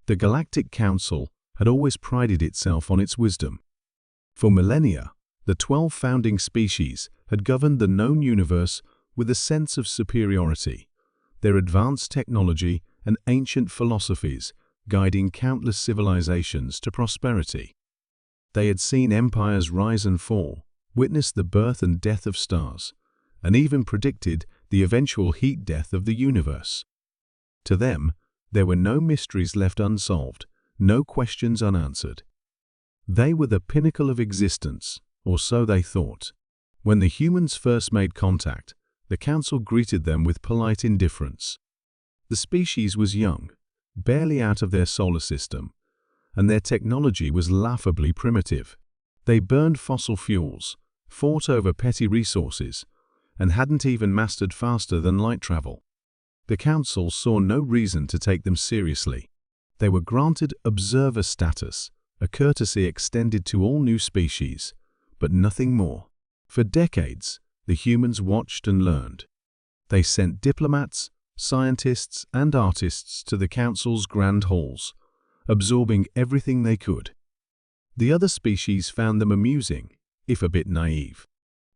The Galactic Council had always prided itself on its wisdom. For millennia, the 12 founding species had governed the known universe with a sense of superiority, their advanced technology and ancient philosophies guiding countless civilizations to prosperity. They had seen empires rise and fall, witnessed the birth and death of stars, and even predicted the eventual heat death of the universe. To them, there were no mysteries left unsolved, no questions unanswered. They were the pinnacle of existence, or so they thought. When the humans first made contact, the Council greeted them with polite indifference. The species was young, barely out of their solar system, and their technology was laughably primitive. They burned fossil fuels, fought over petty resources, and hadn't even mastered faster than light travel. The Council saw no reason to take them seriously. They were granted observer status, a courtesy extended to all new species, but nothing more. For decades, the humans watched and learned. They sent diplomats, scientists, and artists to the Council's grand halls, absorbing everything they could. The other species found them amusing, if a bit naive.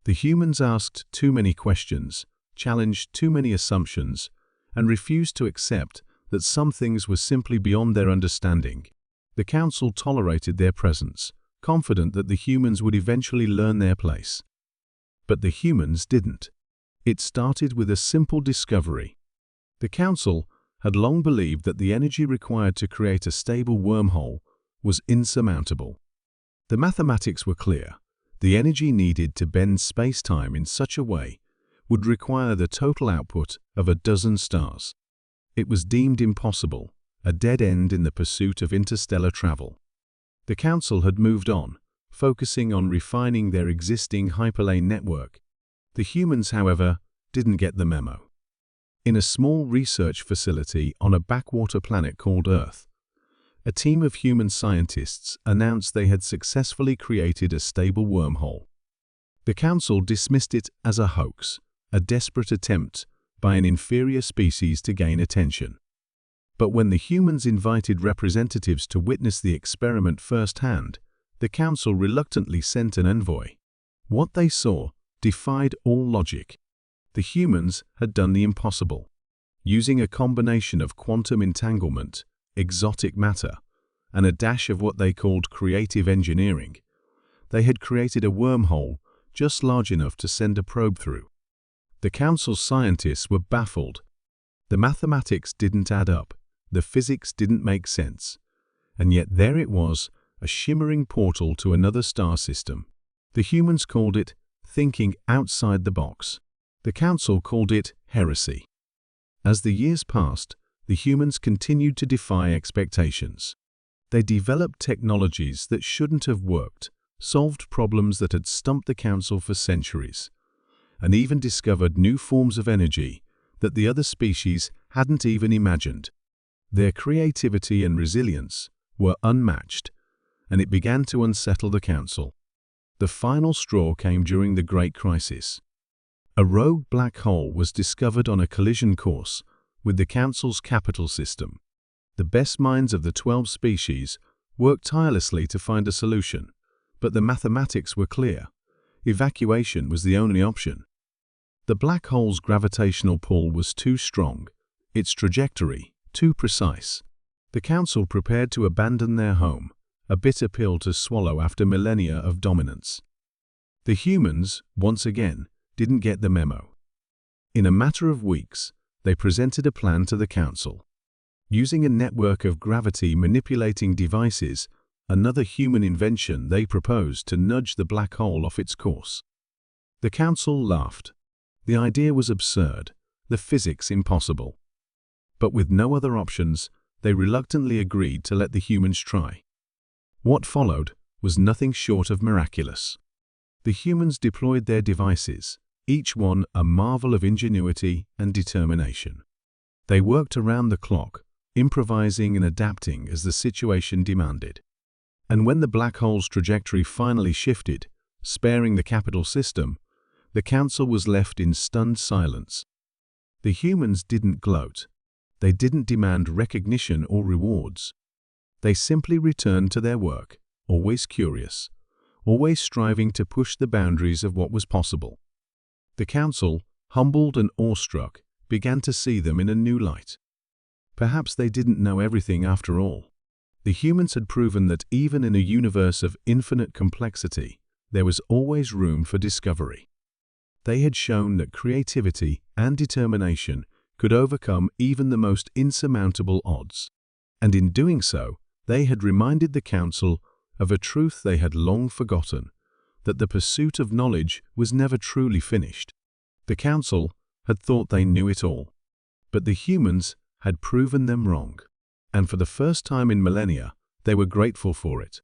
The humans asked too many questions, challenged too many assumptions, and refused to accept that some things were simply beyond their understanding. The Council tolerated their presence, confident that the humans would eventually learn their place. But the humans didn't. It started with a simple discovery. The Council had long believed that the energy required to create a stable wormhole was insurmountable. The mathematics were clear. The energy needed to bend space-time in such a way would require the total output of a dozen stars. It was deemed impossible, a dead end in the pursuit of interstellar travel. The Council had moved on, focusing on refining their existing hyperlane network. The humans, however, didn't get the memo. In a small research facility on a backwater planet called Earth, a team of human scientists announced they had successfully created a stable wormhole. The Council dismissed it as a hoax, a desperate attempt by an inferior species to gain attention. But when the humans invited representatives to witness the experiment firsthand, the Council reluctantly sent an envoy. What they saw defied all logic. The humans had done the impossible. Using a combination of quantum entanglement, exotic matter, and a dash of what they called creative engineering, they had created a wormhole just large enough to send a probe through. The Council's scientists were baffled. The mathematics didn't add up, the physics didn't make sense, and yet there it was, a shimmering portal to another star system. The humans called it thinking outside the box. The Council called it heresy. As the years passed, the humans continued to defy expectations. They developed technologies that shouldn't have worked, solved problems that had stumped the Council for centuries, and even discovered new forms of energy that the other species hadn't even imagined. Their creativity and resilience were unmatched, and it began to unsettle the Council. The final straw came during the Great Crisis. A rogue black hole was discovered on a collision course with the Council's capital system. The best minds of the 12 species worked tirelessly to find a solution, but the mathematics were clear. Evacuation was the only option. The black hole's gravitational pull was too strong, its trajectory too precise. The Council prepared to abandon their home, a bitter pill to swallow after millennia of dominance. The humans, once again, didn't get the memo. In a matter of weeks, they presented a plan to the Council. Using a network of gravity-manipulating devices, another human invention, they proposed to nudge the black hole off its course. The Council laughed. The idea was absurd, the physics impossible. But with no other options, they reluctantly agreed to let the humans try. What followed was nothing short of miraculous. The humans deployed their devices, each one a marvel of ingenuity and determination. They worked around the clock, improvising and adapting as the situation demanded. And when the black hole's trajectory finally shifted, sparing the capital system, the Council was left in stunned silence. The humans didn't gloat. They didn't demand recognition or rewards. They simply returned to their work, always curious, always striving to push the boundaries of what was possible. The council, humbled and awestruck, began to see them in a new light. Perhaps they didn't know everything after all. The humans had proven that even in a universe of infinite complexity, there was always room for discovery. They had shown that creativity and determination could overcome even the most insurmountable odds. And in doing so, they had reminded the council of a truth they had long forgotten, that the pursuit of knowledge was never truly finished. The council had thought they knew it all, but the humans had proven them wrong. And for the first time in millennia, they were grateful for it.